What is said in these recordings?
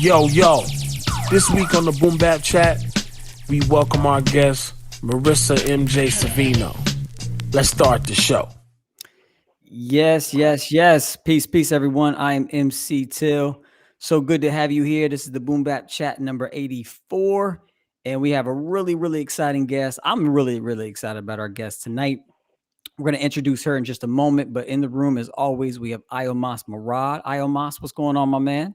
Yo, this week on the Boom Bap Chat, we welcome our guest, Marissa MJ Savino. Let's start the show. Yes. Peace, everyone. I am MC Till. So good to have you here. This is the Boom Bap Chat number 84. And we have a really exciting guest. I'm really excited about our guest tonight. We're going to introduce her in just a moment. But in the room, as always, we have Iomas Murad. Iomas, what's going on, my man?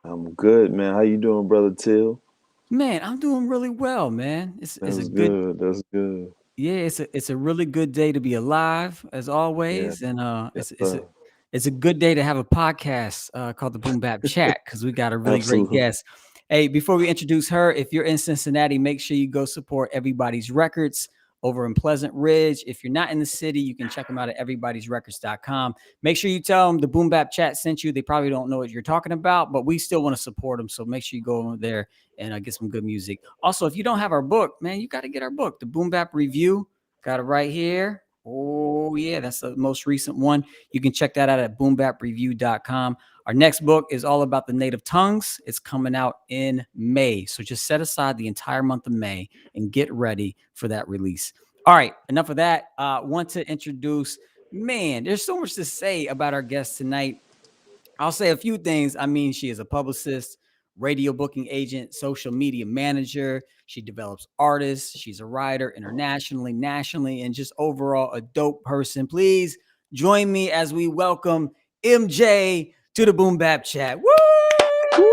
I'm good, man. How you doing, brother Till? Man, I'm doing really well, man. It's a That's good good. That's good. it's a really good day to be alive, as Yeah. always. And Yes, sir. it's a good day to have a podcast called the Boom Bap Chat because we got a really great Absolutely. guest. Hey, before we introduce her, if you're in Cincinnati, make sure you go support Everybody's Records over in Pleasant Ridge. If you're not in the city, you can check them out at everybodysrecords.com. Make sure you tell them the Boom Bap Chat sent you. They probably don't know what you're talking about, but we still want to support them. So make sure you go over there and get some good music. Also, if you don't have our book, man, you got to get our book, the Boom Bap Review. Got it right here. Oh, yeah, that's the most recent one. You can check that out at boombapreview.com. Our next book is all about the native tongues. It's coming out in May. So just set aside the entire month of May and get ready for that release. All right, enough of that. Want to introduce, man, there's so much to say about our guest tonight. I'll say a few things. I mean, she is a publicist, radio booking agent, social media manager. She develops artists. She's a writer internationally, nationally, and just overall a dope person. Please join me as we welcome MJ to the Boom Bap Chat. Woo! Woo!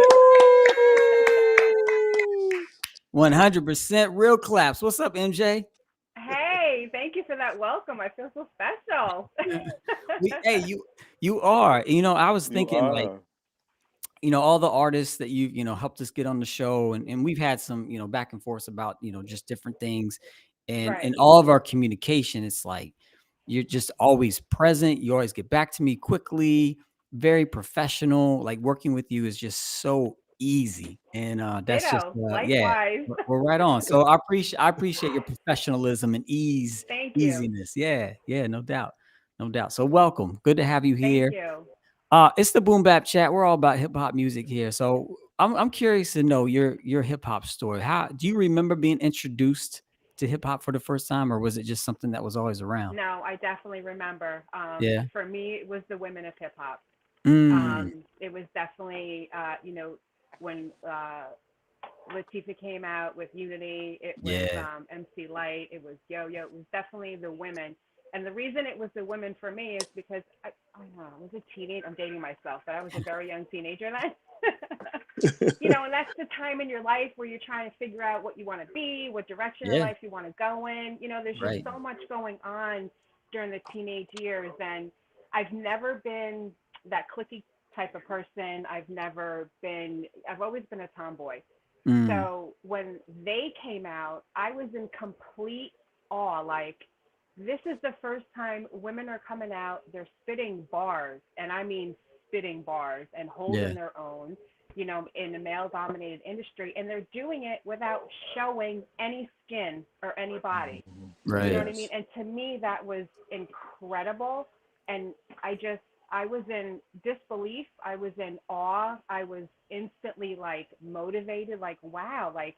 100% real claps. What's up, MJ? Hey, thank you for that welcome. I feel so special. Hey, you are. I was You thinking like, are. all the artists that you've helped us get on the show, and we've had some back and forth about just different things, and in Right. all of our communication, it's like you're just always present. You always get back to me quickly, very professional. Like working with you is just so easy, and that's just Ditto. yeah, Likewise. we're right on. So I appreciate your professionalism and Thank you. easiness. Yeah, no doubt, no doubt. So welcome, good to have you Thank here. you. It's the Boom Bap Chat. We're all about hip hop music here. So I'm curious to know your hip hop story. How do you remember being introduced to hip hop for the first time, or was it just something that was always around? No, I definitely remember. Yeah. For me, it was the women of hip hop. Mm, It was definitely, when Latifah came out with Unity, it was yeah. MC Light, it was Yo Yo, it was definitely the women. And the reason it was the women for me is because I don't know, I was a teenager. I'm dating myself, but I was a very young teenager then. And that's the time in your life where you're trying to figure out what you want to be, what direction in Yeah. life you want to go in. There's just Right. so much going on during the teenage years, and I've never been that clicky type of person. I've always been a tomboy. Mm, So when they came out, I was in complete awe. Like, this is the first time women are coming out. They're spitting bars, and I mean spitting bars and yeah. holding their own, in a male dominated industry. And they're doing it without showing any skin or any body. You know Right. what I mean? Yes. And to me, that was incredible. And I was in disbelief. I was in awe. I was instantly like motivated, like, wow, like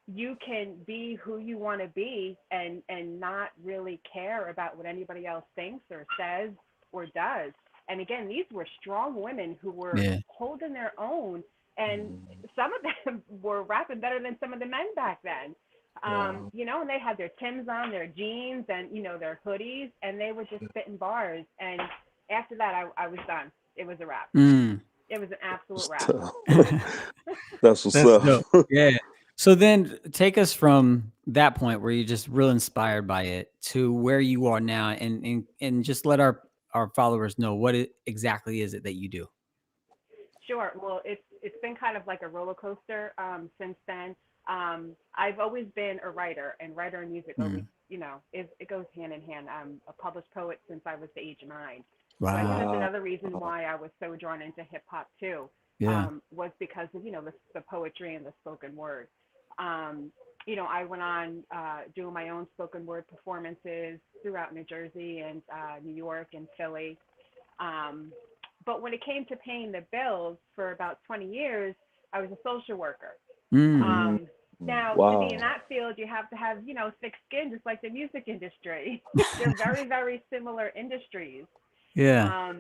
you can be who you want to be and not really care about what anybody else thinks or says or does. And again, these were strong women who were Yeah. holding their own, and Mhm. some of them were rapping better than some of the men back then. Wow. And they had their Tims on, their jeans, and their hoodies, and they were just spitting bars. And after that, I was done. It was a wrap. Mm. It was an absolute That's wrap. tough. That's what's That's up. dope. Yeah. So then take us from that point where you're just real inspired by it to where you are now, and just let our followers know what it exactly is it that you do. Sure. Well, it's been kind of like a roller coaster since then. I've always been a writer, and writer and music always, Mm. it goes hand in hand. I'm a published poet since I was the age of 9. So I think Wow. that's Wow. another reason why I was so drawn into hip hop too, Yeah. was because of the poetry and the spoken word. Um, I went on doing my own spoken word performances throughout New Jersey and New York and Philly. Um, but when it came to paying the bills for about 20 years, I was a social worker. Mm. Now, to be in that field, you have to have, thick skin, just like the music industry. They're very, very similar industries. Yeah.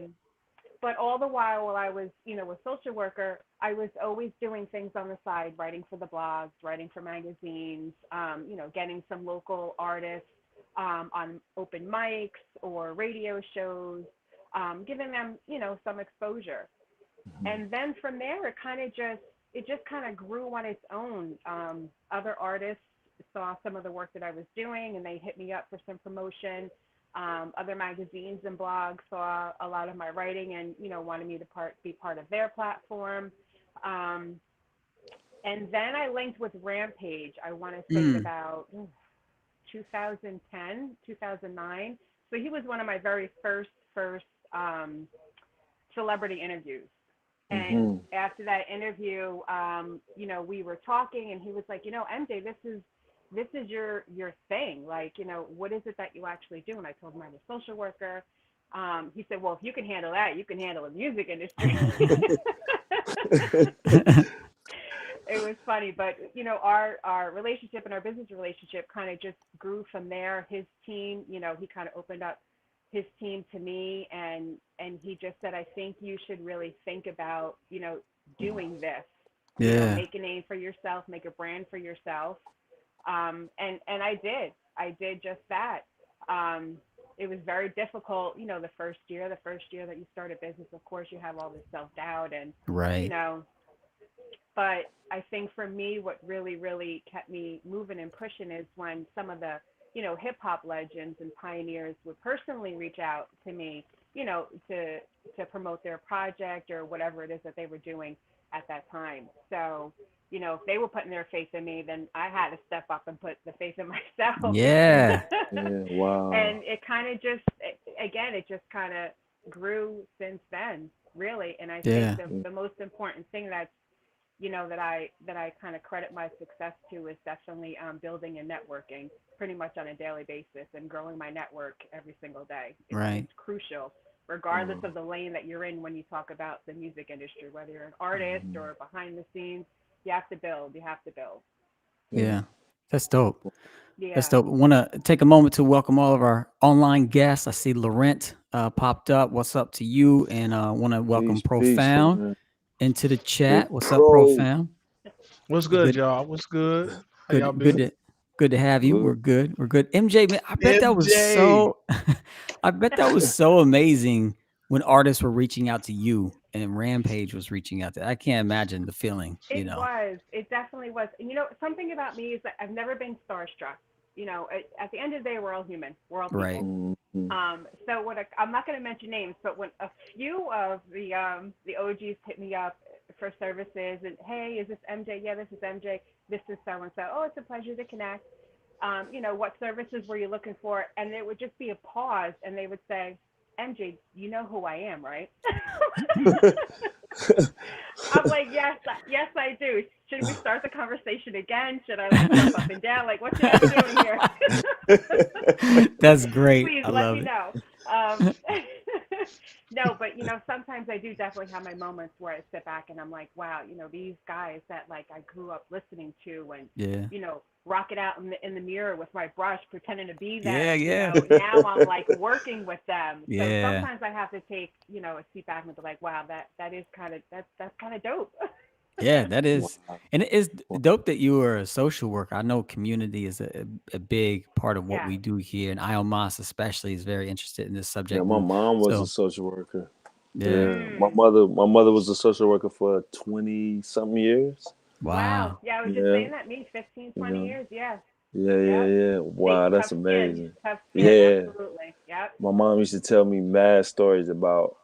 But all the while I was, a social worker, I was always doing things on the side, writing for the blogs, writing for magazines, getting some local artists on open mics or radio shows, giving them, some exposure. And then from there, it just kind of grew on its own. Other artists saw some of the work that I was doing, and they hit me up for some promotion. Other magazines and blogs saw a lot of my writing and, wanted me to be part of their platform. And then I linked with Rampage, I want to say about 2010, 2009. So he was one of my very first celebrity interviews. And after that interview, we were talking, and he was like, MJ, this is your thing. Like, what is it that you actually do? And I told him I'm a social worker. He said, well, if you can handle that, you can handle the music industry. It was funny, but our relationship and our business relationship kind of just grew from there. His team, he kind of opened up his team to me, and he just said, I think you should really think about, doing this. Make a name for yourself, make a brand for yourself. And I did just that. It was very difficult, the first year that you start a business. Of course, you have all this self-doubt and, right. But I think for me, what really, really kept me moving and pushing is when some of the, hip hop legends and pioneers would personally reach out to me, to promote their project or whatever it is that they were doing at that time. So, if they were putting their faith in me, then I had to step up and put the faith in myself. Yeah. Wow. And it kind of it just kind of grew since then, really. And I think the most important thing that's, that I kind of credit my success to is definitely building and networking pretty much on a daily basis and growing my network every single day. It's crucial, regardless of the lane that you're in when you talk about the music industry, whether you're an artist or behind the scenes. You have to build. Yeah. That's dope. Yeah. That's dope. Want to take a moment to welcome all of our online guests. I see Laurent popped up. What's up to you? And want to welcome Profound into the chat. What's up, Profound? What's good, y'all? What's good? How y'all been? Good to have you. We're good. MJ, man, I bet that was so I bet that was so amazing when artists were reaching out to you and Rampage was reaching out to. I can't imagine the feeling. It definitely was. And something about me is that I've never been starstruck. At the end of the day, we're all human. We're all people. Right. So I'm not going to mention names, but when a few of the OGs hit me up for services and, hey, is this MJ? Yeah, this is MJ. This is so and so. Oh, it's a pleasure to connect. What services were you looking for? And there would just be a pause, and they would say, MJ, you know who I am, right? I'm like, yes, I do. Should we start the conversation again? Should I jump up and down? Like, what should I be doing here? That's great. Please let me know. No, but sometimes I do definitely have my moments where I sit back and I'm like, wow, these guys that like I grew up listening to and rock it out in the mirror with my brush, pretending to be them. Yeah. Now I'm like working with them. So Yeah. sometimes I have to take, a seat back and be like, wow, that is kind of that's kind of dope. Yeah, that is. And it is dope that you are a social worker. I know community is a big part of what we do here. And IOMAS especially is very interested in this subject. Yeah, my mom was a social worker. Yeah. My mother was a social worker for 20-something years. Wow. Yeah, I was just saying that. Me, 15, 20 years. Yeah. Yeah. Wow, that's amazing. Tough skin, absolutely. Yep. My mom used to tell me mad stories about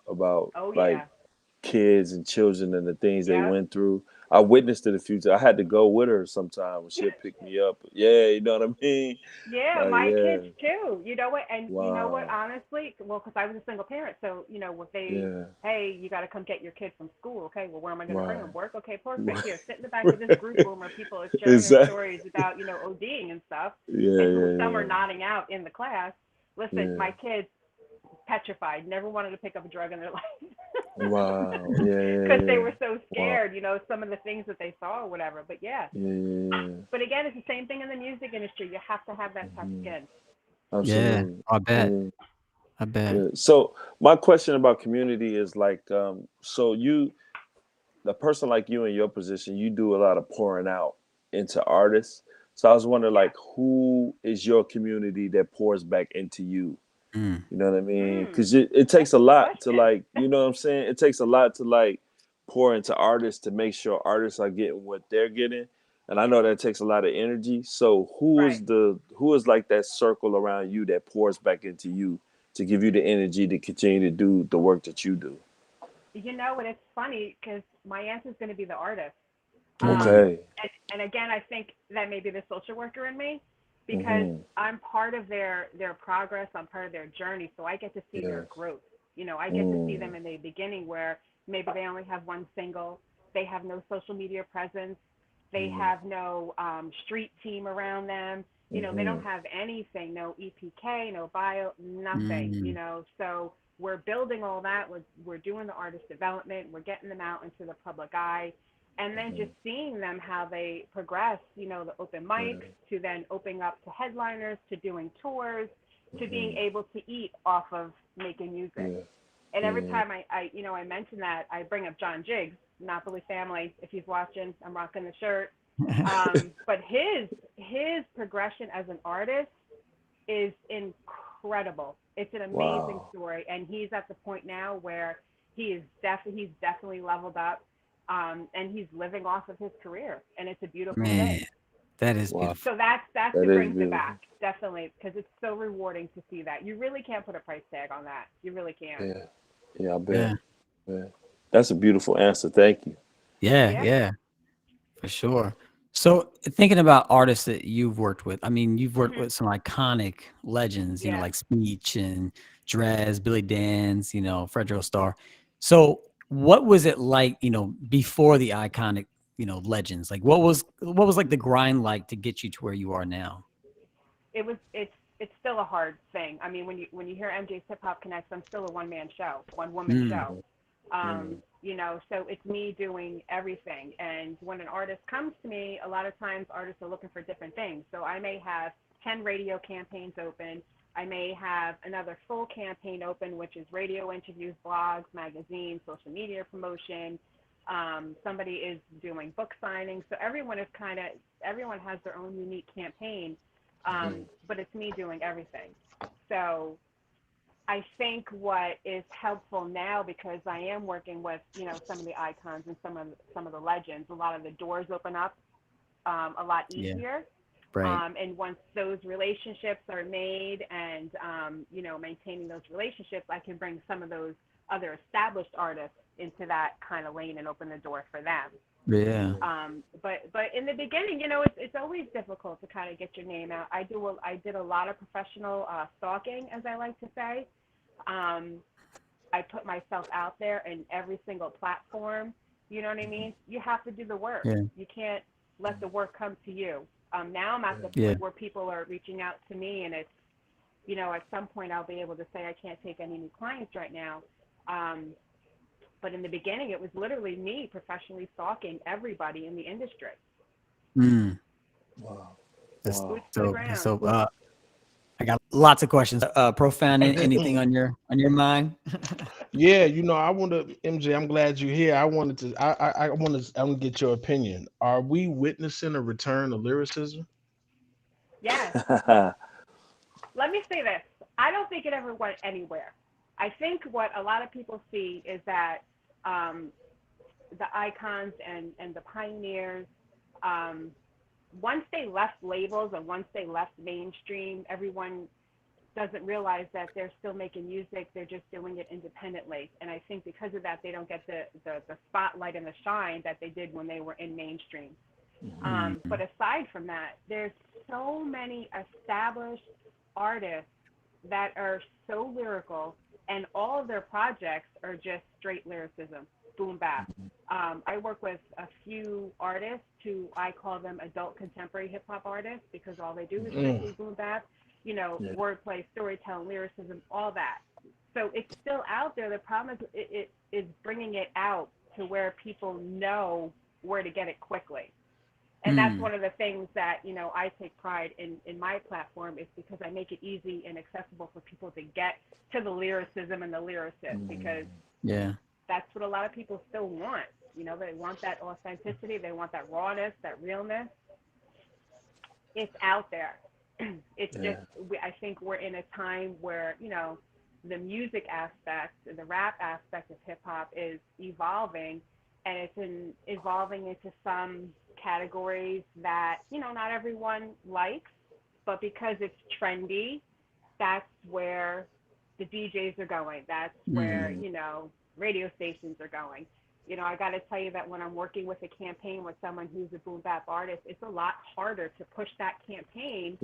kids and children and the things they went through. I witnessed it a few times. I had to go with her sometime when she'd pick me up. Yeah, you know what I mean? Yeah, my kids too. You know what? And you know what? Honestly, because I was a single parent, so if they, hey, you got to come get your kid from school. Okay, well, where am I going to bring them? Work? Okay, perfect. Here, sit in the back of this group room where people are sharing their stories about ODing and stuff. And some are nodding out in the class. Listen, my kids petrified, never wanted to pick up a drug in their life. Wow. Yeah. Because they were so Wow. scared, you know, some of the things that they saw or whatever. But yeah. Yeah. But again, it's the same thing in the music industry. You have to have that tough skin. Yeah, Absolutely. I bet. Yeah. I bet. Yeah. So my question about community is like, so a person like you in your position, you do a lot of pouring out into artists. So I was wondering, like, who is your community that pours back into you? Mm. You know what I mean? Mm, Because it takes that's a a good lot to, question. like, you know what I'm saying? It takes a lot to, like, pour into artists to make sure artists are getting what they're getting. And I know that takes a lot of energy. So who Right. is like that circle around you that pours back into you to give you the energy to continue to do the work that you do? You know, and it's funny because my answer is going to be the artist. Mm. Okay. And again, I think that may be the social worker in me because Mm-hmm. I'm part of their progress. I'm part of their journey. So I get to see their Yes. growth. You know, I get to see Mm. them in the beginning where maybe they only have one single, they have no social media presence, they Mm. have no street team around them. You know, they Mm-hmm. don't have anything, no EPK, no bio, nothing, you Mm. know. So we're building all that. We're doing the artist development. We're getting them out into the public eye and then Mm-hmm. just seeing them how they progress, you know, the open mics to then opening up to headliners, to doing tours, to being Mm-hmm. able to eat off of making music. Yeah. And every Yeah. time I you know, I mention that, I bring up John Jiggs, Napoli family. If he's watching, I'm rocking the shirt. But his progression as an artist is incredible. It's an amazing Wow. story, and he's at the point now where he's definitely leveled up, and he's living off of his career, and it's a beautiful Man, thing. that is Wow. beautiful. So that's who That is brings it beautiful. back, definitely, because it's so rewarding to see that. You really can't put a price tag on that. You really can't. Yeah. Yeah, I Yeah. bet. Yeah. That's a beautiful answer. Thank you. Yeah, Yeah. yeah, for sure. So thinking about artists that you've worked with, I mean, you've worked Hmm. with some iconic legends, you know, Yeah. like Speech and Dres, Billy Danze, you know, Fredro Starr. So what was it like, you know, before the iconic, you know, legends? Like what was like the grind like to get you to where you are now? It's still a hard thing. I mean, when you hear MJ's Hip Hop Connects, I'm still a one man show, one woman Mm. show. Mm. You know, so it's me doing everything. And when an artist comes to me, a lot of times artists are looking for different things. So I may have 10 radio campaigns open. I may have another full campaign open, which is radio interviews, blogs, magazines, social media promotion. Somebody is doing book signings. So everyone has their own unique campaign, but it's me doing everything. So I think what is helpful now because I am working with some of the icons and some of the legends. A lot of the doors open up a lot Yeah, easier, right. and once those relationships are made and maintaining those relationships, I can bring some of those other established artists into that kind of lane and open the door for them. Yeah. But in the beginning, it's always difficult to kind of get your name out. I did a lot of professional stalking, as I like to say. Um, I put myself out there in every single platform. You know what I mean? You have to do the work. Yeah. You can't let the work come to you. Now I'm at the Yeah. point where people are reaching out to me, and it's, at some point I'll be able to say I can't take any new clients right now. But in the beginning, it was literally me professionally stalking everybody in the industry. Mm. Wow. That's Wow. Boots to the dope. That's ground. so I got lots of questions. Profound, anything on your mind? Yeah, I want to, MJ. I'm glad you're here. I wanted to. I want to get your opinion. Are we witnessing a return of lyricism? Yes. Let me say this. I don't think it ever went anywhere. I think what a lot of people see is that um, the icons and the pioneers, um, once they left labels and once they left mainstream, everyone doesn't realize that they're still making music. They're just doing it independently. And I think because of that, they don't get the spotlight and the shine that they did when they were in mainstream. Mm. But aside from that, there's so many established artists that are so lyrical, and all of their projects are just straight lyricism, boom bap. I work with a few artists who I call them adult contemporary hip hop artists because all they do is Mm, strictly boom bap, Yeah. wordplay, storytelling, lyricism, all that. So it's still out there. The problem is it is bringing it out to where people know where to get it quickly. And that's one of the things that, you know, I take pride in my platform, is because I make it easy and accessible for people to get to the lyricism and the lyricist, because that's what a lot of people still want. You know, they want that authenticity. They want that rawness, that realness. It's out there. It's just, I think we're in a time where, you know, the music aspect, the rap aspect of hip hop is evolving, and it's evolving into some categories that, you know, not everyone likes, but because it's trendy, that's where the DJs are going. That's where, you know, radio stations are going. You know, I got to tell you that when I'm working with a campaign with someone who's a boom bap artist, it's a lot harder to push that campaign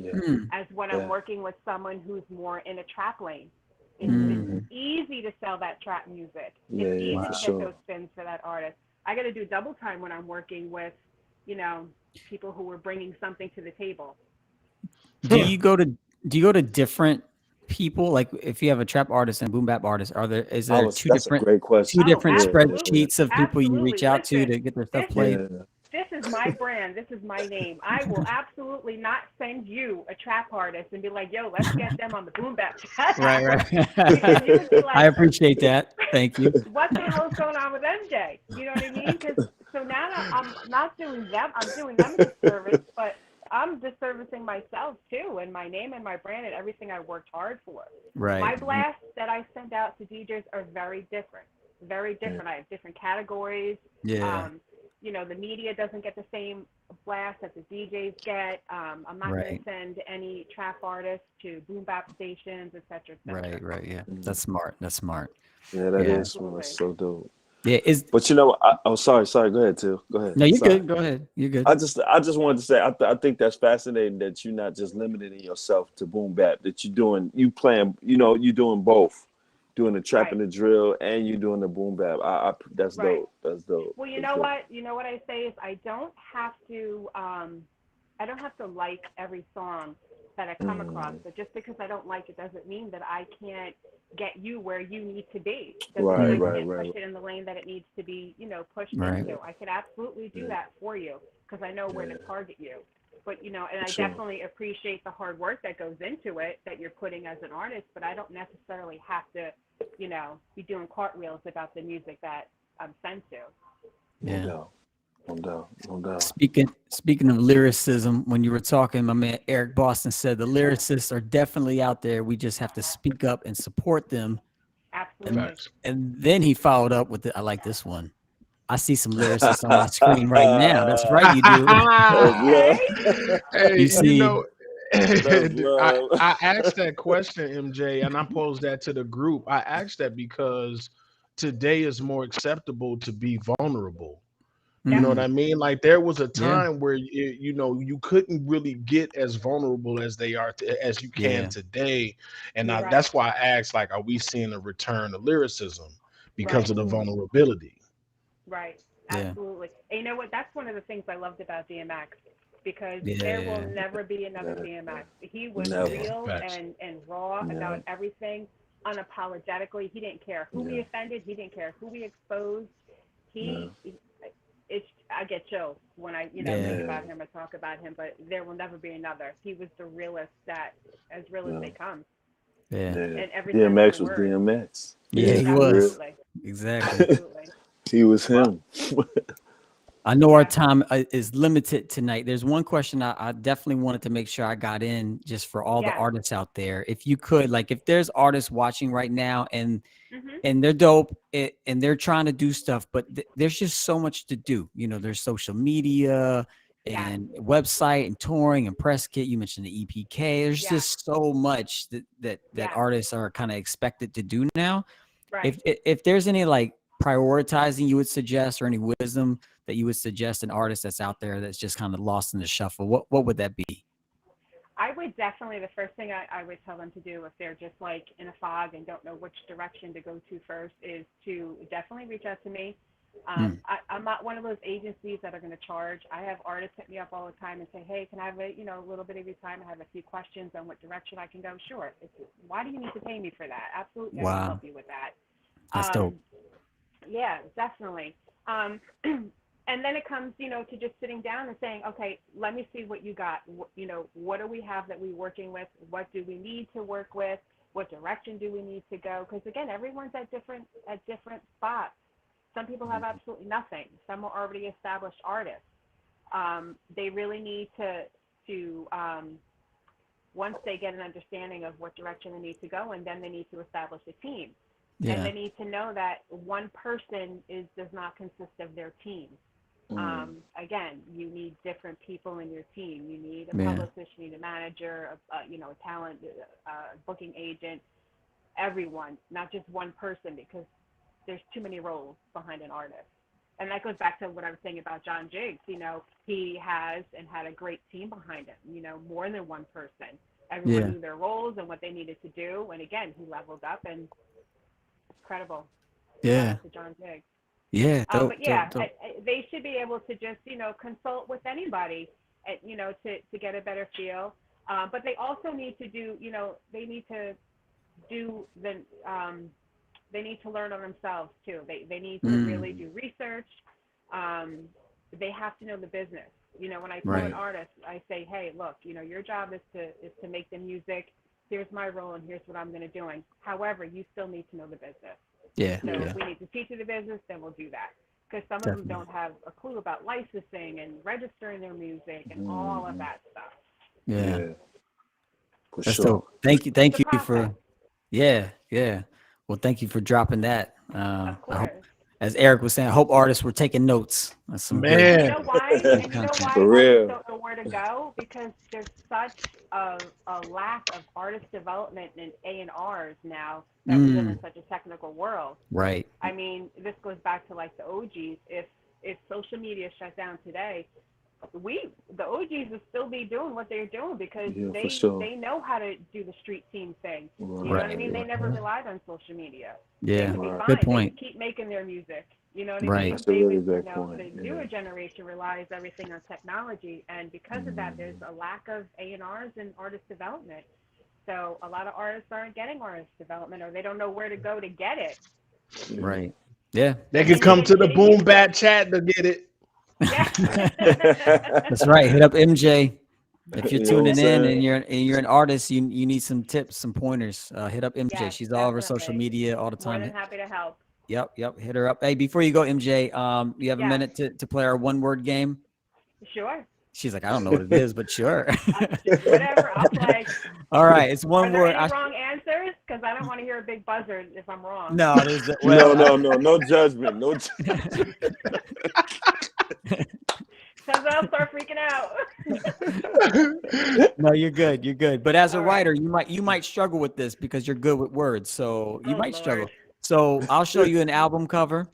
as when I'm working with someone who's more in a trap lane. It's easy to sell that trap music. It's easy to get those spins for that artist. I got to do double time when I'm working with, you know, people who are bringing something to the table. Do you go to different people? Like if you have a trap artist and boom bap artist, is there That's a great question. two different Absolutely. spreadsheets of people you reach out to Listen, get their stuff played? This is my brand. This is my name. I will absolutely not send you a trap artist and be like, yo, let's get them on the boom bap chat. Right. Because you would be like, I appreciate that. Thank you. what the hell's going on with MJ? You know what I mean? So now I'm not doing them. I'm doing them a disservice, but I'm disservicing myself too, and my name and my brand and everything I worked hard for. Right. My blasts that I send out to DJs are very different. Very different. I have different categories. Yeah. You know, the media doesn't get the same blast that the DJs get. I'm not going to send any trap artists to boom bap stations, et cetera, et cetera. Right. Yeah. That's smart. Yeah, that is smart. That's so dope. Yeah. But you know, sorry. Go ahead, Till. Go ahead. No, you're good. Go ahead. You're good. I just wanted to say, I think that's fascinating that you're not just limiting yourself to boom bap. That you're doing both, doing the trap and the drill, and you're doing the boom bap. That's dope. That's dope. Well, you know what? You know what I say is I don't have to like every song that I come across. But just because I don't like it doesn't mean that I can't get you where you need to be. Doesn't mean I can't push it in the lane that it needs to be, you know, pushed into. I could absolutely do that for you because I know where to target you. But, you know, and I definitely appreciate the hard work that goes into it that you're putting as an artist, but I don't necessarily have to, you know, be doing cartwheels about the music that I'm sent to. No doubt. Speaking of lyricism, when you were talking, my man Eric Boston said the lyricists are definitely out there. We just have to speak up and support them. Absolutely. And then he followed up with I like this one. I see some lyricists on my screen right now. That's right, you do. Hey, You see, I asked that question, MJ, and I posed that to the group. I asked that because today is more acceptable to be vulnerable. You know what I mean? Like there was a time where you couldn't really get as vulnerable as as you can today, and that's why I asked, like, are we seeing a return of lyricism because of the vulnerability? Right. Absolutely. And you know what? That's one of the things I loved about DMX, because there will never be another DMX. He was real and raw about everything, unapologetically. He didn't care who he offended. He didn't care who he exposed. I get chills when I think about him or talk about him, but there will never be another. He was the realest, as real as they come. And DMX was DMX. Yeah, he was. Exactly. Absolutely. He was him. I know our time is limited tonight. There's one question I definitely wanted to make sure I got in just for all the artists out there. If you could, like, if there's artists watching right now and they're dope and they're trying to do stuff, but there's just so much to do. You know, there's social media and website and touring and press kit. You mentioned the EPK. There's just so much that artists are kind of expected to do now. Right. If there's any like prioritizing you would suggest or any wisdom that you would suggest an artist that's out there that's just kind of lost in the shuffle, what would that be? I would definitely, the first thing I would tell them to do if they're just like in a fog and don't know which direction to go to first is to definitely reach out to me. I'm not one of those agencies that are going to charge. I have artists hit me up all the time and say, hey, can I have a little bit of your time? I have a few questions on what direction I can go. Sure. Why do you need to pay me for that? Absolutely. I can help you with that. That's dope. Yeah, definitely. And then it comes, to just sitting down and saying, okay, let me see what you got. What do we have that we're working with? What do we need to work with? What direction do we need to go? Because again, everyone's at different spots. Some people have absolutely nothing. Some are already established artists. They really need to once they get an understanding of what direction they need to go, and then they need to establish a team. Yeah. And they need to know that one person does not consist of their team. Again, you need different people in your team. You need a publicist, you need a manager, a talent, booking agent, everyone, not just one person, because there's too many roles behind an artist. And that goes back to what I was saying about John Jiggs. He has and had a great team behind him, more than one person. Everyone knew their roles and what they needed to do. And again, he leveled up, and it's credible. To John Jiggs. Yeah. Dope, but yeah, dope. they should be able to just, consult with anybody, to get a better feel. But they also need to do, they need to learn on themselves too. They need to really do research. They have to know the business. When I tell an artist, I say, hey, look, your job is to make the music. Here's my role, and here's what I'm going to do. However, you still need to know the business. Yeah. So if we need to teach you the business, then we'll do that. Because some of them don't have a clue about licensing and registering their music and all of that stuff. Yeah. For That's sure. dope. Thank you for. Yeah. Well, thank you for dropping that. Of course. I hope, as Eric was saying, I hope artists were taking notes. That's some Man. great. You know why? And you know why For real. artists don't know where to go? Because there's such a lack of artist development in A&Rs now that we live in such a technical world. Right. I mean, this goes back to like the OGs. If social media shut down today, the OGs would still be doing what they're doing because they know how to do the street team thing. You know what I mean? They never relied on social media. Yeah. They would be fine. Good point. They would keep making their music. You know what I mean? Right. That's a really good point. The newer generation relies everything on technology, and because of that, there's a lack of A&Rs and artist development. So a lot of artists aren't getting artist development, or they don't know where to go to get it. Right. Yeah. They can come to the Boom Bat chat to get it. Yeah. That's right. Hit up MJ. If you're tuning in and you're an artist, you need some tips, some pointers. Hit up MJ. Yes, She's all over social media all the time. More than happy to help. Yep. Hit her up. Hey, before you go, MJ, you have a minute to play our one-word game? Sure. She's like, I don't know what it is, but sure. Whatever, I'll play. All right, it's one word. Any wrong answers? Because I don't want to hear a big buzzer if I'm wrong. No, there's no judgment. No judgment. Because I'll start freaking out. No, you're good. But as a writer, you might struggle with this because you're good with words, so you might struggle. So I'll show you an album cover,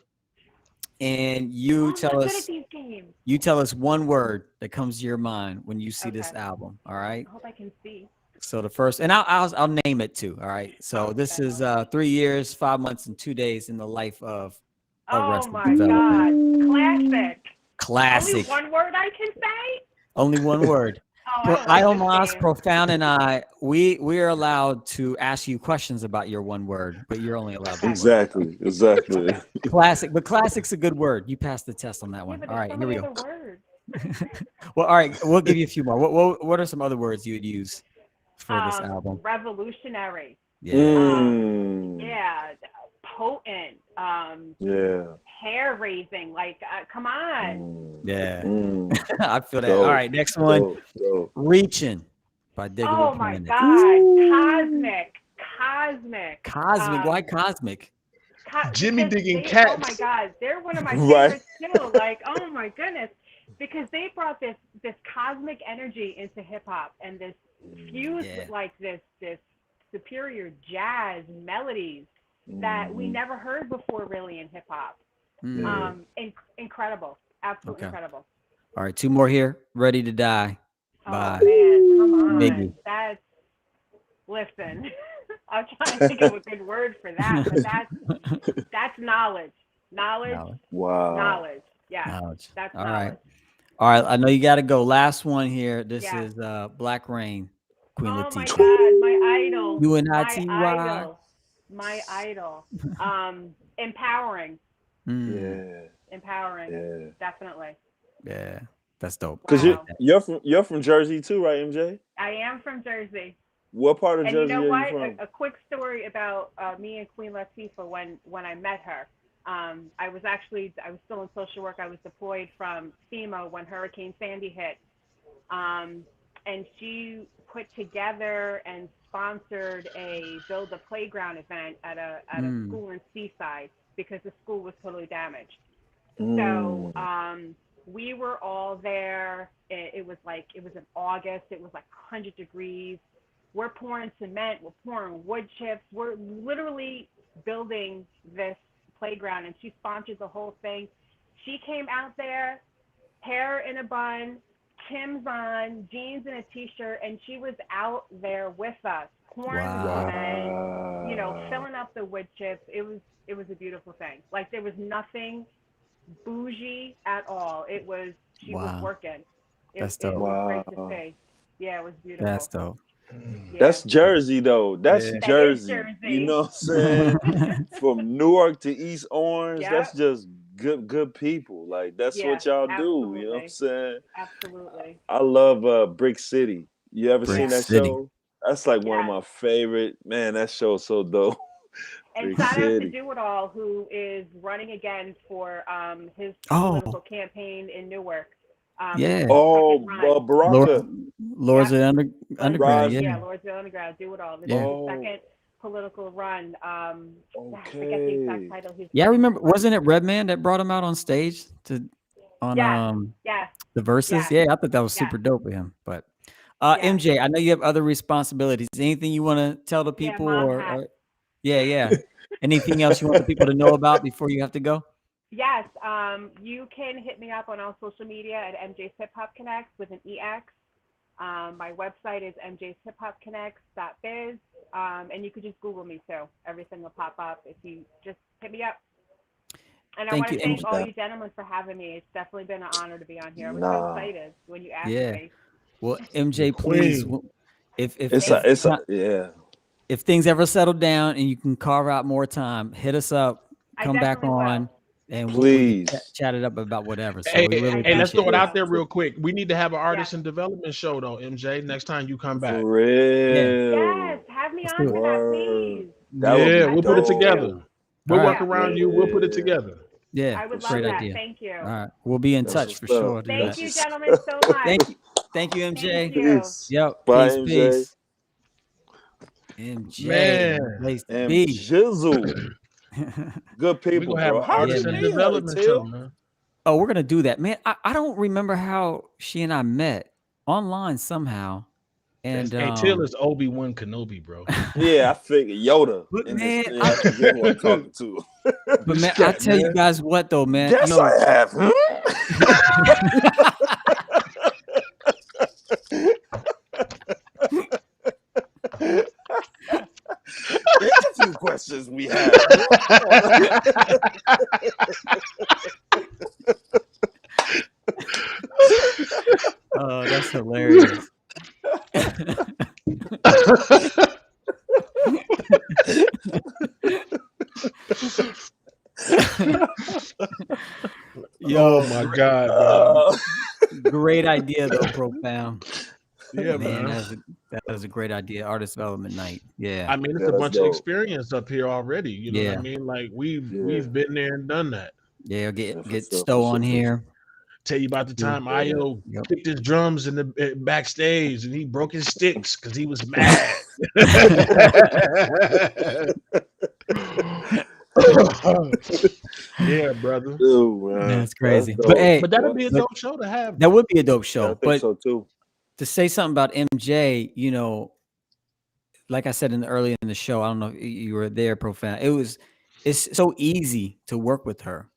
and you tell us one word that comes to your mind when you see this album. All right. I hope I can see. So the first, and I'll name it too. All right. So this is 3 years, 5 months, and 2 days in the life of Arrested Development. God, classic. Only one word I can say. Only one word. Iomas, Profound, and I, we are allowed to ask you questions about your one word, but you're only allowed. Exactly. Classic, but classic's a good word. You passed the test on that one. All right, here we go. Well, all right, we'll give you a few more. What are some other words you would use for this album? Revolutionary. Yeah. Potent. Hair raising. Like, come on. Yeah. I feel that. All right, next one. Reaching by Digable. Oh my God. Cosmic. Why cosmic? Jimmy digging cats. Oh my God. They're one of my favorites too. Like, oh my goodness. Because they brought this cosmic energy into hip hop and this fused with like this superior jazz melodies that we never heard before really in hip hop. Incredible. Absolutely incredible. All right, 2 more here. Ready to Die. Bye. Man, come on. Maybe. Listen, I'm trying to think of a good word for that, but that's knowledge. Knowledge. Wow. Knowledge. Yeah. Knowledge. That's All knowledge. right. All right. I know you got to go. Last one here. This is Black Rain, Queen Oh my Latifah. God, my idol. UNITY. My idol. Empowering. Yeah. Empowering. Yeah. Definitely. Yeah. That's dope. Because Wow. you're from Jersey too, right, MJ? I am from Jersey. What part of And Jersey you know are what? you from? A quick story about me and Queen Latifah when I met her. I was still in social work. I was deployed from FEMA when Hurricane Sandy hit. And she put together and sponsored a Build a Playground event at a school in Seaside because the school was totally damaged. So we were all there. It was in August. It was like 100 degrees. We're pouring cement. We're pouring wood chips. We're literally building this playground, and she sponsored the whole thing. She came out there, hair in a bun, Tim's on, jeans and a t-shirt, and she was out there with us, pouring cement, filling up the wood chips. It was a beautiful thing. Like, there was nothing bougie at all. She was working. That's dope. It was great to see. Yeah, it was beautiful. That's dope. Yeah. That's Jersey though. That's Jersey. That is Jersey. You know what I'm saying? From Newark to East Orange, that's just good people. Like, that's what y'all do. You know what I'm saying? Absolutely. I love Brick City. You ever seen that City. show? That's like one of my favorite. Man, that show's so dope. And shout out to Do It All, who is running again for his political campaign in Newark. Baraka. Lords of Underground. Yeah, Lords of Underground. Do It All. This is his second political run. I forget the exact title. I remember. Wasn't it Redman that brought him out on stage the verses? Yeah, I thought that was super dope with him. But MJ, I know you have other responsibilities. Anything you want to tell the people, or anything else you want the people to know about before you have to go? Yes, you can hit me up on all social media at MJ's Hip Hop Connects with an EX. My website is mjshiphopconnects.biz, and you could just Google me too. Everything will pop up if you just hit me up. And I want to thank all you gentlemen for having me. It's definitely been an honor to be on here. I was so excited when you asked me. Well, MJ, please, if things ever settle down and you can carve out more time, hit us up, come back on. And we'll chat it up about whatever. So let's throw it out there real quick. We need to have an artist and development show though, MJ. Next time you come back. For real. Yes, have me on for that, please. We'll put it together. We'll work around you. We'll put it together. Yeah, I would love that. Idea. Thank you. All right, we'll be in touch for sure. Thank you, gentlemen, so much. Thank you, MJ. Thank you. Peace. Yep. Bye, peace. MJ. MJ. Man. Jizzle. Good people, bro. How did you development show, man? Oh, we're gonna do that, man. I don't remember how she and I met online somehow. And Till is Obi-Wan Kenobi, bro. Yeah, I figured Yoda. But man, I'm talking to. But man, I tell you guys what though, man. Yes, I have. There's a few questions we have. Oh, that's hilarious. Yo, my God. Great idea though, Profound. Yeah, man. That was a great idea. Artist development night. Yeah. I mean, it's a bunch of experience up here already. You know what I mean? Like we've been there and done that. Yeah, get Stowe on here. Tell you about the time Io kicked his drums in the backstage and he broke his sticks because he was mad. Yeah, brother. That's crazy. But that'd be a dope show to have. That would be a dope show. I think so too. To say something about MJ, you know, like I said earlier in the show, I don't know if you were there, Profound. It's so easy to work with her.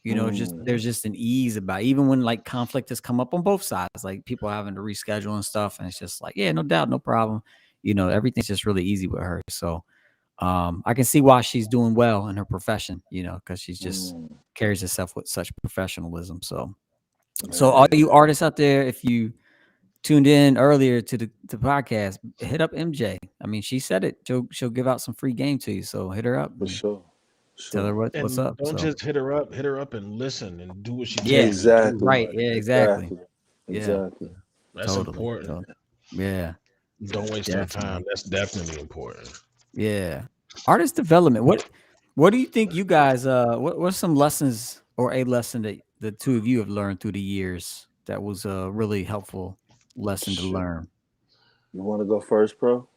You know, there's just an ease about it. Even when like conflict has come up on both sides, like people having to reschedule and stuff, and it's just like, yeah, no doubt, no problem. You know, everything's just really easy with her. So I can see why she's doing well in her profession, you know, because she's just carries herself with such professionalism. So all you artists out there, if you tuned in earlier to the podcast, hit up MJ. I mean, she said it. She'll give out some free game to you. So hit her up. For sure. Tell her what's up. Don't just hit her up and listen and do what she tells you Exactly. to do. Right. Yeah, exactly. Exactly. That's important. Yeah. Don't waste your time. That's definitely important. Yeah. Artist development. What do you think you guys what are some lessons or a lesson that the two of you have learned through the years that was a really helpful lesson to learn? You want to go first, bro?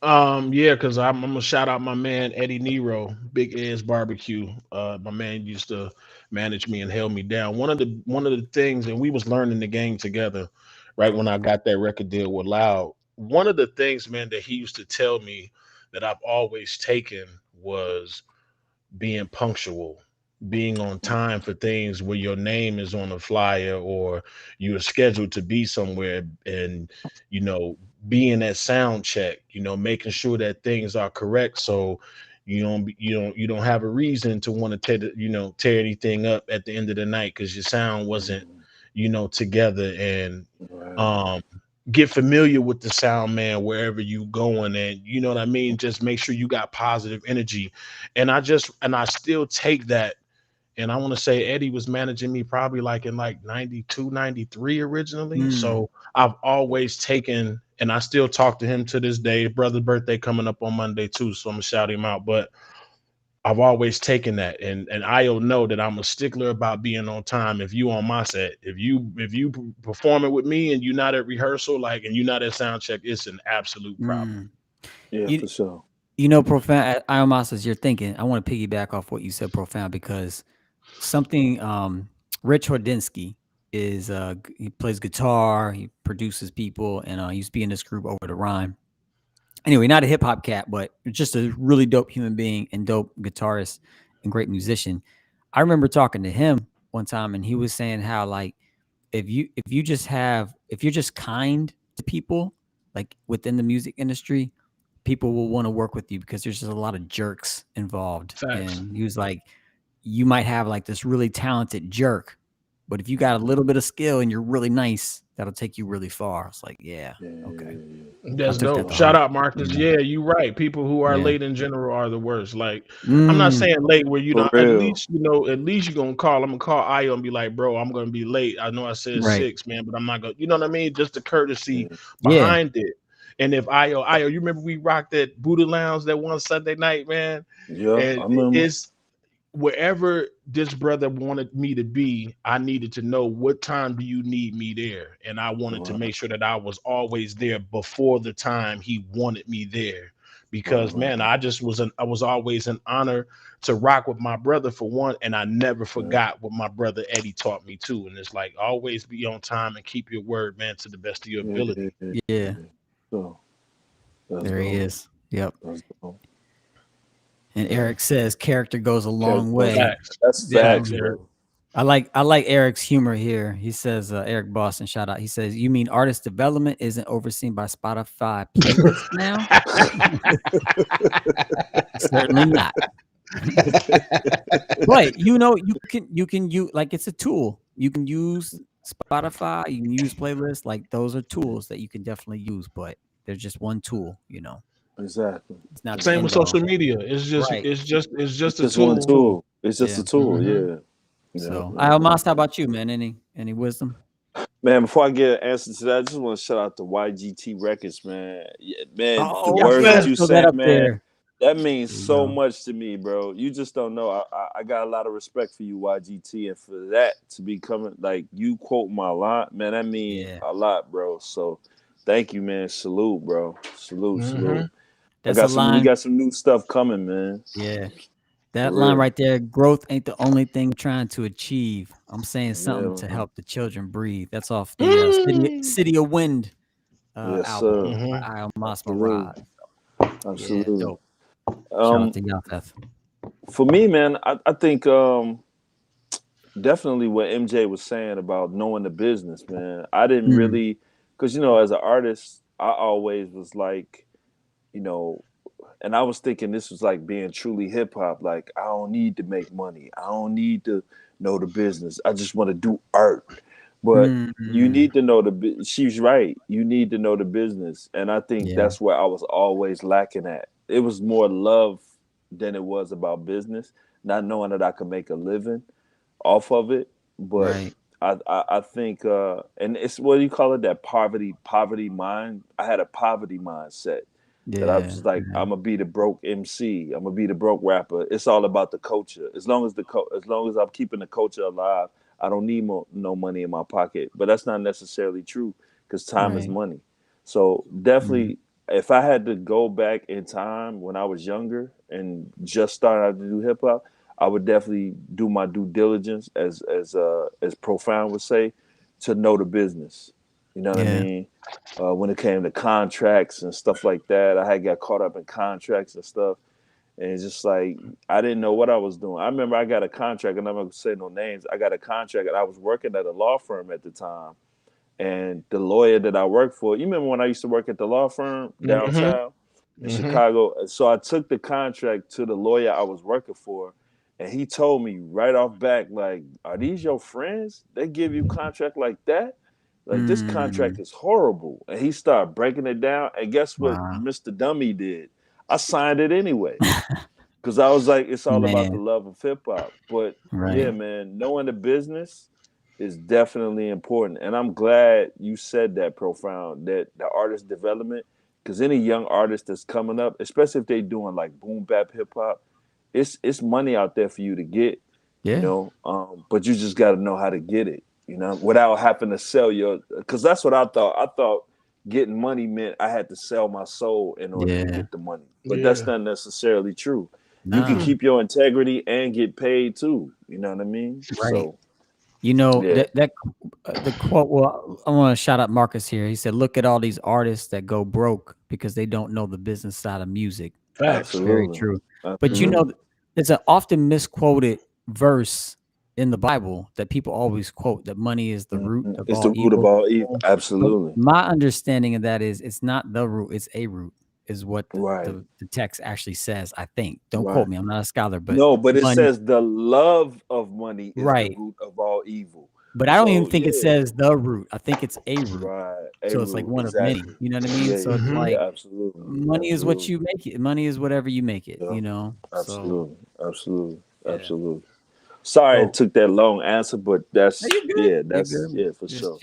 Yeah, because I'm gonna shout out my man Eddie Nero, Big Ed's Barbecue. My man used to manage me and held me down. One of the things, and we was learning the game together, right when I got that record deal with Loud. One of the things, man, that he used to tell me that I've always taken was being punctual, being on time for things where your name is on a flyer or you're scheduled to be somewhere, and being at sound check, making sure that things are correct, so you don't have a reason to want to tear anything up at the end of the night because your sound wasn't together. And get familiar with the sound man wherever you going, and you know what I mean, just make sure you got positive energy. And I still take that. And I want to say Eddie was managing me probably like in like 92, 93 originally. So I've always taken, and I still talk to him to this day. Brother's birthday coming up on Monday too, so I'm gonna shout him out. But I've always taken that, and I'll know that I'm a stickler about being on time. If you on my set, if you performing with me and you're not at rehearsal, and you're not at sound check, it's an absolute problem. Yeah, for sure. Profound. Iomas, you're thinking. I want to piggyback off what you said, profound, because something. Rich Hordinsky is he plays guitar, he produces people, and he used to be in this group Over the Rhyme. Anyway, not a hip hop cat, but just a really dope human being and dope guitarist and great musician. I remember talking to him one time, and he was saying how if you're just kind to people within the music industry, people will want to work with you because there's just a lot of jerks involved. Facts. And he was like, you might have this really talented jerk, but if you got a little bit of skill and you're really nice, that'll take you really far. It's like, okay. That's dope. Shout out, Marcus. Yeah, you're right. People who are late in general are the worst. I'm not saying late where at least you're gonna call. I'm gonna call Io and be like, bro, I'm gonna be late. I know I said 6, man, but I'm not gonna, you know what I mean? Just the courtesy behind it. And if Io, you remember we rocked that Buddha Lounge that one Sunday night, man? Yeah, and I remember. It's wherever this brother wanted me to be, I needed to know what time do you need me there. And I wanted to make sure that I was always there before the time he wanted me there. Because man, I was always an honor to rock with my brother for one. And I never forgot what my brother Eddie taught me too. And it's like, always be on time and keep your word, man, to the best of your ability. Yeah. So, there he is. Yep. And Eric says character goes a long way. That's facts, bro. I like Eric's humor here. He says, Eric Boston, shout out. He says, you mean artist development isn't overseen by Spotify playlists now? Certainly not. But you can use it's a tool. You can use Spotify, you can use playlists, those are tools that you can definitely use, but they're just one tool, Exactly. It's not same with social media. It's just a tool. One tool. It's just a tool. Mm-hmm. So, Almas, how about you, man? Any wisdom? Man, before I get an answer to that, I just want to shout out to YGT Records, man. Yeah, man, the words that you said, man, that means so much to me, bro. You just don't know. I got a lot of respect for you, YGT, and for that to be coming, you quote my line, man, that means a lot, bro. So, thank you, man. Salute, bro. Salute. We got some new stuff coming, man. Yeah. That line right there, growth ain't the only thing we're trying to achieve. I'm saying something to help the children breathe. That's off the City of Wind album by Almas Marad. Absolutely. Dope. Shout out to Yafeth. For me, man, I think definitely what MJ was saying about knowing the business, man. I didn't really, because, as an artist, I always was And I was thinking this was like being truly hip hop. Like, I don't need to make money. I don't need to know the business. I just want to do art. But you need to know she's right. You need to know the business. And I think that's where I was always lacking at. It was more love than it was about business, not knowing that I could make a living off of it. But I think and it's, what do you call it, that poverty mind. I had a poverty mindset. That I was just like, I'm gonna be the broke MC. I'm gonna be the broke rapper. It's all about the culture. As long as I'm keeping the culture alive, I don't need no money in my pocket. But that's not necessarily true, because time is money. So definitely, if I had to go back in time when I was younger and just started out to do hip hop, I would definitely do my due diligence, as Profound would say, to know the business. You know what I mean? When it came to contracts and stuff like that, I had got caught up in contracts and stuff. And it's just like, I didn't know what I was doing. I remember I got a contract, and I'm not going to say no names. I got a contract, and I was working at a law firm at the time. And the lawyer that I worked for, you remember when I used to work at the law firm downtown in Chicago? So I took the contract to the lawyer I was working for. And he told me right off back, like, are these your friends? They give you contract like that? Like, this contract is horrible. And he started breaking it down. And guess what Mr. Dummy did? I signed it anyway. Because I was like, it's all about the love of hip hop. But yeah, man, knowing the business is definitely important. And I'm glad you said that, Profound, that the artist development, because any young artist that's coming up, especially if they doing like boom bap hip hop, it's money out there for you to get, you know, but you just got to know how to get it, you know, without having to sell because that's what I thought. I thought getting money meant I had to sell my soul in order to get the money, but that's not necessarily true. You can keep your integrity and get paid too. You know what I mean? So, you know, the quote, well, I want to shout out Marcus here. He said, look at all these artists that go broke because they don't know the business side of music. Facts. Very true. But you know, there's an often misquoted verse in the Bible that people always quote, that money is the root of all evil. Root of all evil. Absolutely. But my understanding of that is it's not the root, it's a root, is what the text actually says, I think. Don't quote me. I'm not a scholar, but no, but it says the love of money is the root of all evil. But I don't even think it says the root. I think it's a root. So it's like one of many. You know what I mean? So it's like money is what you make it. Money is whatever you make it, you know? Absolutely. Sorry it took that long answer, but that's for sure.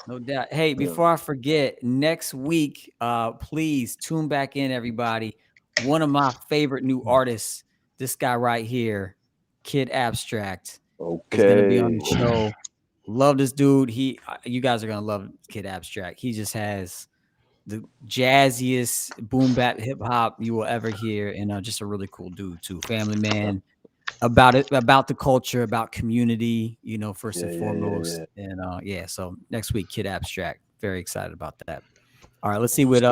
No doubt. Hey, before I forget, next week, please tune back in, everybody. One of my favorite new artists, this guy right here, Kid Abstract. He's gonna be on the show. Love this dude. You guys are gonna love Kid Abstract. He just has the jazziest boom bap hip hop you will ever hear, and just a really cool dude too. Family man, about the culture, about community, you know, first and foremost. And so next week, Kid Abstract. Very excited about that. All right, let's see what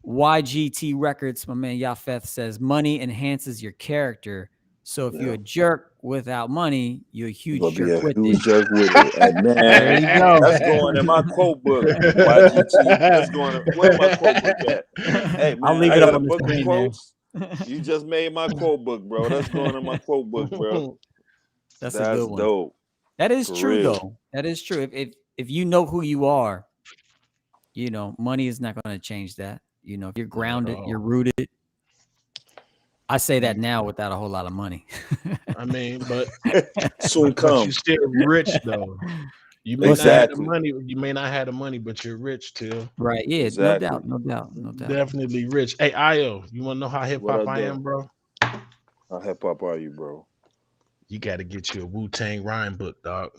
YGT Records, my man Yafeth says, money enhances your character. So if you're a jerk without money, you're a huge jerk with it. And man, there you go. That's going in my quote book. YGT. That's going in, where's my quote book at? Hey man, I'll leave it up on the screen quotes. You just made my quote book, bro. That's going in my quote book, bro. That's a good one. Dope. That is true, though. That is true. If you know who you are, you know, money is not going to change that. You know, if you're grounded, you're rooted. I say that now without a whole lot of money. I mean, but soon come. You're still rich though. You may not have the money. You may not have the money, but you're rich too. Right? Yeah. Exactly. No doubt. Definitely rich. Hey, Io, you want to know how hip hop I am, bro? How hip hop are you, bro? You got to get you a Wu-Tang rhyme book, dog.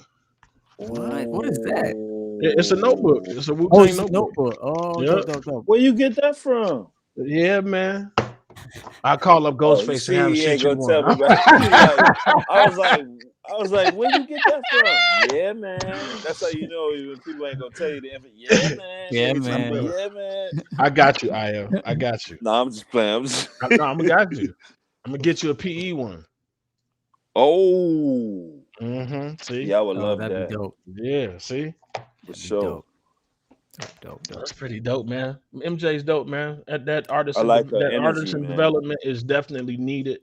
What is that? It's a notebook. It's a Wu-Tang notebook. Oh, dope. Where you get that from? Yeah, man. I call up Ghostface and have him shit you want. I was like, where you get that from? Yeah, man. That's how you know even people ain't gonna tell you the info. Yeah, man. I got you, Io. I got you. No, I'm just playing. I'm gonna got you. I'm gonna get you a PE one. Oh. See? Yeah, I would love that. Be dope. Yeah, see? For sure. Dope. That's pretty dope, man. MJ's dope, man. That artist, I like her that energy, artist and man. development is definitely needed.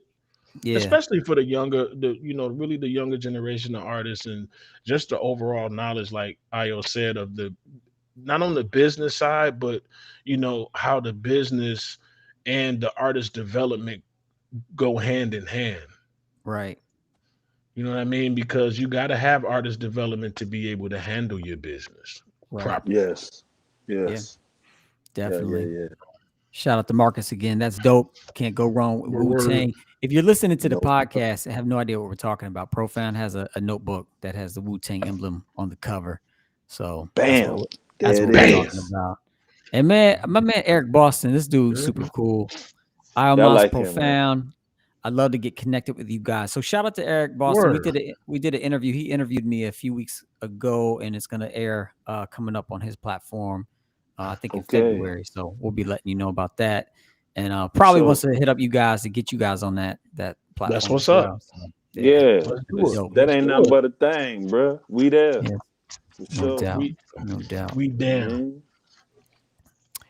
Yeah. Especially for the younger, really the younger generation of artists, and just the overall knowledge, like Io said, of the not on the business side, but how the business and the artist development go hand in hand. Right. You know what I mean? Because you got to have artist development to be able to handle your business properly. Yes. Yeah, definitely. Yeah. Shout out to Marcus again. That's dope. Can't go wrong with Wu-Tang. If you're listening to the podcast and have no idea what we're talking about, Profound has a notebook that has the Wu-Tang emblem on the cover. So Bam. that's what we're talking about. And man, my man Eric Boston, this dude's super cool. I almost Profound. I'd love to get connected with you guys. So shout out to Eric Boston. We did an interview. He interviewed me a few weeks ago, and it's gonna air coming up on his platform. I think in February. So we'll be letting you know about that. And probably wants to hit up you guys to get you guys on that platform. That's what's up. So, yeah. That ain't nothing but a thing, bro. We there. Yeah. No doubt. We down. Mm-hmm.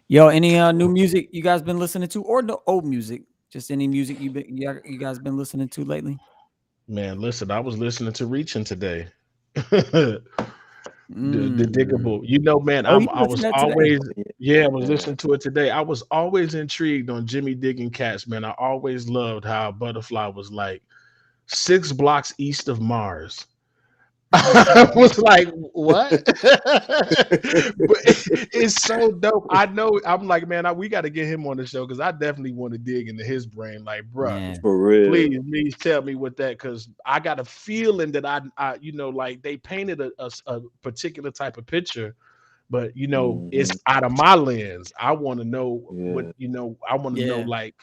Yo, any new music you guys been listening to, or no old music? Just any music you guys been listening to lately? Man, listen, I was listening to Reaching today. The Diggable. Man, I was always I was listening to it today. I was always intrigued on Jimmy Digging Cats, man. I always loved how Butterfly was like 6 blocks east of Mars. I was like, what? But it's so dope. I know. I'm like, man, we got to get him on the show because I definitely want to dig into his brain. Like, bro, for real, please tell me what that, because I got a feeling that I like they painted a particular type of picture, but it's out of my lens. I want to know what I want to know. Like,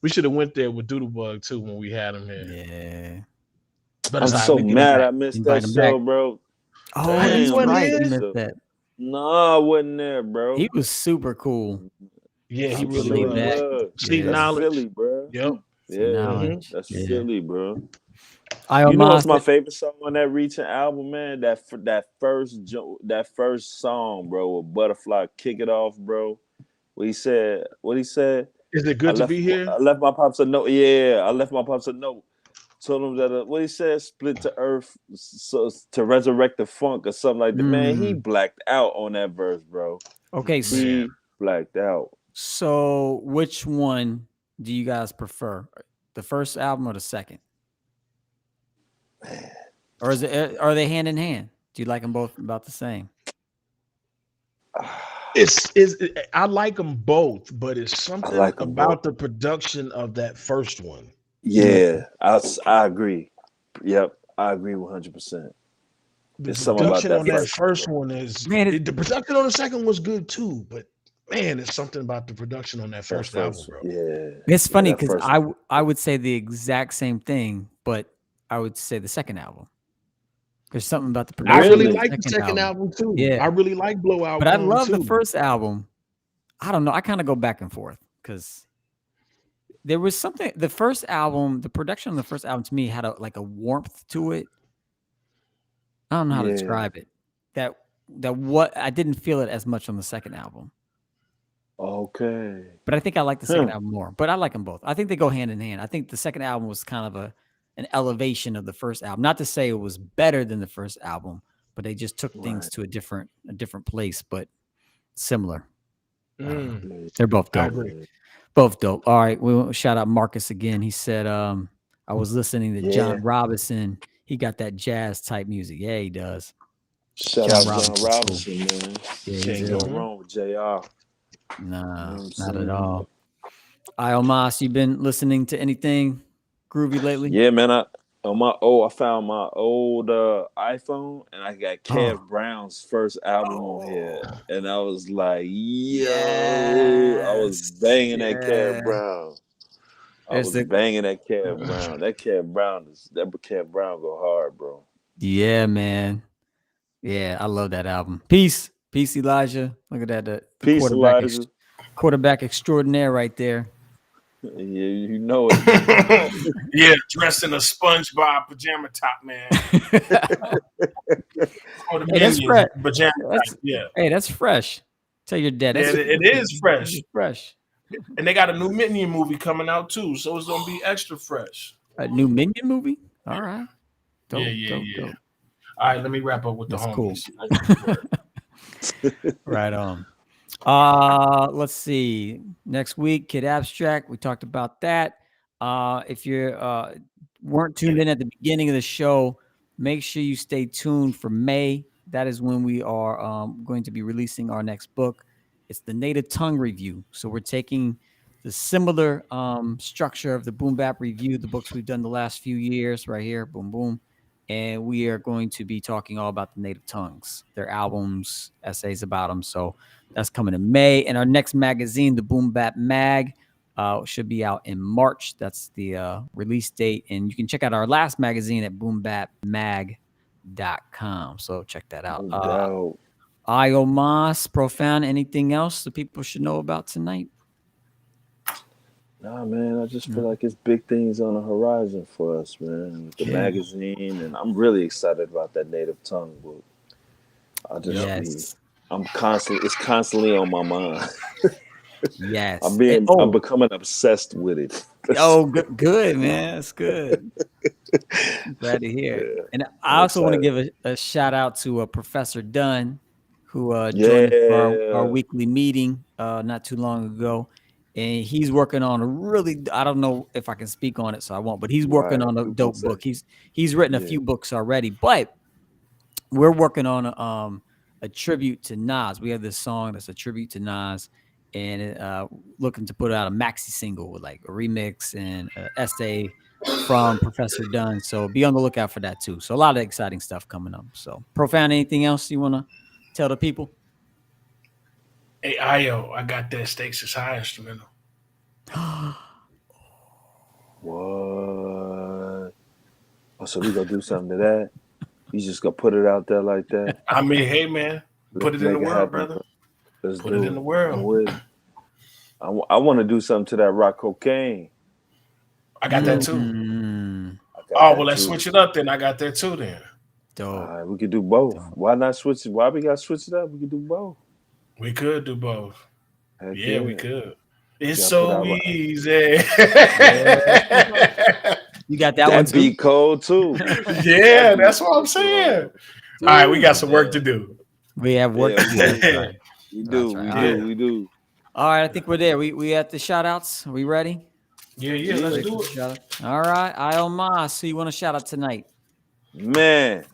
we should have went there with Doodlebug too when we had him here. Yeah. But I'm so mad I missed that show, bro. Oh, that's right. You missed that. No, I wasn't there, bro. He was super cool. Yeah, he really was. See, knowledge, Philly, bro. Yep. Yeah, that's Philly, bro. What's my favorite song on that Reaching album, man? That first song, bro, with Butterfly kick it off, bro. What he said? Is it good to be here? I left my pops a note. Yeah, I left my pops a note. Told him that what he said, split to earth so to resurrect the funk or something like that. Man, he blacked out on that verse, bro. Okay, so he blacked out. So which one do you guys prefer? The first album or the second? Man. Or are they hand in hand? Do you like them both about the same? I like them both, but it's something about the production of that first one. Yeah, I agree. Yep, I agree 100%. The production on that first one is the production on the second was good too, but man, it's something about the production on that first album, bro. Yeah, it's funny because I would say the exact same thing, but I would say the second album. There's something about the production. I really like the second album too. Yeah, I really like Blowout. But I love the first album. I don't know. I kind of go back and forth because there was something. The first album, the production on the first album to me had a warmth to it. I don't know how to describe it. That what I didn't feel it as much on the second album. Okay. But I think I like the second album more. But I like them both. I think they go hand in hand. I think the second album was kind of an elevation of the first album. Not to say it was better than the first album, but they just took things to a different place, but similar. They're both dope. Both dope. All right. We'll shout out Marcus again. He said, I was listening to John Robinson. He got that jazz type music. Yeah, he does. Shout out John Robinson, man. Yeah, can't go wrong with JR. Nah, not at all. Almas, you been listening to anything groovy lately? Yeah, man. I found my old iPhone, and I got Kev Brown's first album on here, and I was like, yo, I was banging that Kev Brown. Banging that Kev Brown. That Kev Brown go hard, bro. Yeah, man. Yeah, I love that album. Peace, Elijah. Look at that. The Peace, Elijah. Quarterback extraordinaire right there. Yeah, you know it. Yeah, dressed in a SpongeBob pajama top, man. Hey, that's fresh. Pajama top, yeah. Hey, that's fresh. Tell your dad. Yeah, it is fresh. It's fresh. And they got a new Minion movie coming out too, so it's gonna be extra fresh. A new Minion movie? All right. Dope, Yeah. dope. All right, let me wrap up with the That's homies. cool. Right on. Let's see. Next week, Kid Abstract. We talked about that. If you weren't tuned in at the beginning of the show, make sure you stay tuned for May. That is when we are going to be releasing our next book. It's the Native Tongue Review. So we're taking the similar structure of the Boom Bap Review, the books we've done the last few years, right here, boom, boom. And we are going to be talking all about the native tongues, their albums, essays about them. So that's coming in May. And our next magazine, the Boom Bap Mag, should be out in March. That's the release date. And you can check out our last magazine at boombapmag.com. So check that out. Iomas, Profound, anything else the people should know about tonight? Nah, man, I just feel like it's big things on the horizon for us, man. With the magazine, and I'm really excited about that Native Tongue book. It's constantly on my mind. Yes. I'm becoming obsessed with it. Good, man. That's good. Glad to hear. Yeah, and I also want to give a shout out to Professor Dunn, who joined us for our weekly meeting not too long ago. And he's working on I don't know if I can speak on it, so I won't, but he's working on a dope book. He's written a few books already, but we're working on a tribute to Nas. We have this song that's a tribute to Nas, and looking to put out a maxi single with like a remix and an essay from Professor Dunn. So be on the lookout for that too. So a lot of exciting stuff coming up. So Profound, anything else you want to tell the people? Hey, Io, I got that Stakes is High instrumental. What? Oh, so we gonna do something to that? You just gonna put it out there like that? I mean, hey, man, put it in the world, brother. Let's put it in the world. I want to do something to that Rock Cocaine. I got that too. Let's switch it up then. I got that too then. Dope. All right, we could do both. Dope. Why not switch it? Why we gotta switch it up? We could do both. We could do both. Heck yeah, we could. It's so easy. You got that one too? Beat cold too. Yeah, that's what I'm saying. All right, we got some work to do. We have work to do. Right. We do. All right, I think we're there. We at the shout outs. Are we ready? Yeah, let's do it. All right, Iomas, so you want to shout out tonight? Man,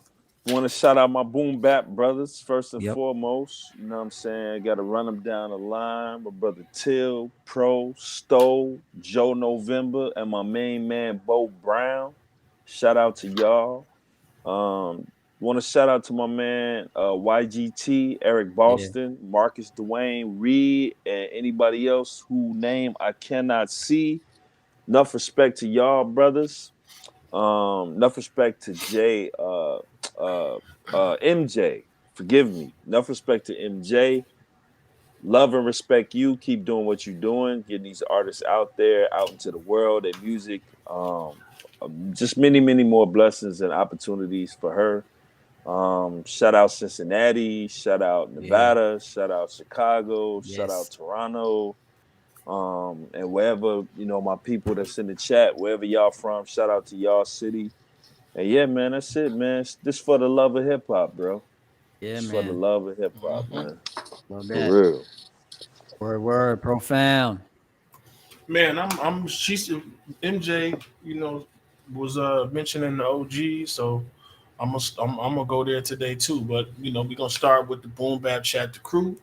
I want to shout out my Boom Bap brothers first and foremost. You know what I'm saying? Got to run them down the line. My brother Till, Pro, Stowe, Joe November, and my main man Bo Brown. Shout out to y'all. Want to shout out to my man YGT, Eric Boston, Marcus Dwayne, Reed, and anybody else whose name I cannot see. Enough respect to y'all, brothers. Enough respect to MJ. Forgive me. Enough respect to MJ. Love and respect you. Keep doing what you're doing. Getting these artists out there, out into the world, their music. Just many, many more blessings and opportunities for her. Shout out Cincinnati. Shout out Nevada. Shout out Chicago. Shout out Toronto. And wherever, my people that's in the chat, wherever y'all from, shout out to y'all city. And yeah, man, that's it, man. This for the love of hip hop, bro. Yeah, man. For the love of hip hop, man. Love that. For real. Word, Profound. Man, she's MJ, was mentioning the OG, so I'm gonna go there today too. But we're gonna start with the Boom Bap Chat, the crew.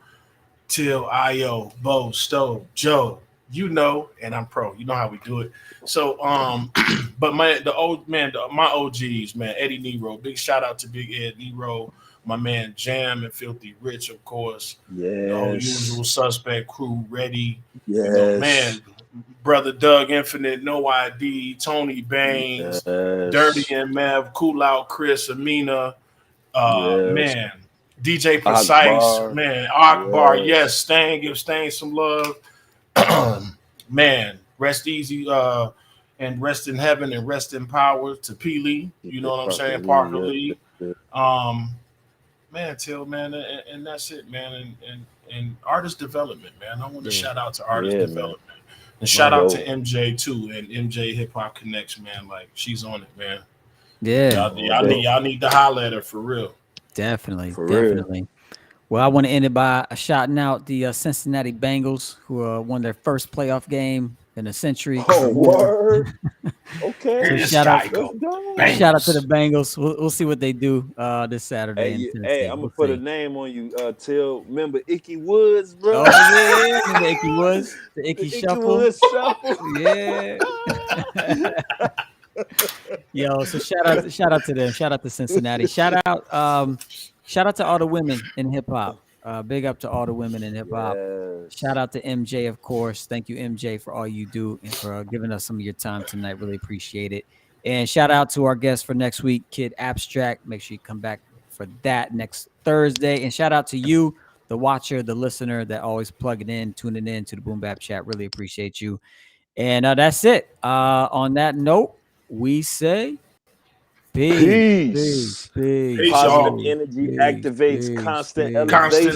Till, Io, Bo, Stowe, Joe, and I'm Pro. You know how we do it. So, but my OGs, man, Eddie Nero. Big shout out to Big Ed Nero, my man Jam and Filthy Rich, of course. Yes. The whole Usual Suspect crew, Ready. Yes. Man, Brother Doug Infinite, No ID, Tony Baines, Dirty and Mev, Cool Out Chris, Amina, man. DJ Precise, Akbar. Man, Akbar, yes, Stain, give Stain some love. Man, rest easy and rest in heaven and rest in power to P. Lee. You know what I'm saying? Parker Lee. man, Till, man, and that's it, man, and artist development, man. I want to shout out to artist development. Man. And shout out to MJ too, and MJ Hip Hop Connects, man. Like she's on it, man. Yeah, y'all need to holler at her for real. Definitely, For definitely. Real. Well, I want to end it by shouting out the Cincinnati Bengals, who won their first playoff game in a century. Oh, word. Okay. So shout out to the Bengals. We'll see what they do this Saturday. Hey, I'm gonna put a name on you, Till. Remember Icky Woods, bro? Oh yeah, remember Icky Woods, the Icky Shuffle. Woods Shuffle. Yeah. Yo, so shout out to them. Shout out to Cincinnati. Shout out to all the women in hip hop. Big up to all the women in hip hop. Yes. Shout out to MJ, of course. Thank you, MJ, for all you do and for giving us some of your time tonight. Really appreciate it. And shout out to our guest for next week, Kid Abstract. Make sure you come back for that next Thursday. And shout out to you, the watcher, the listener that always plugging in, tuning in to the Boom Bap Chat. Really appreciate you. And that's it. On that note, we say peace. Positive energy activates constant elevation.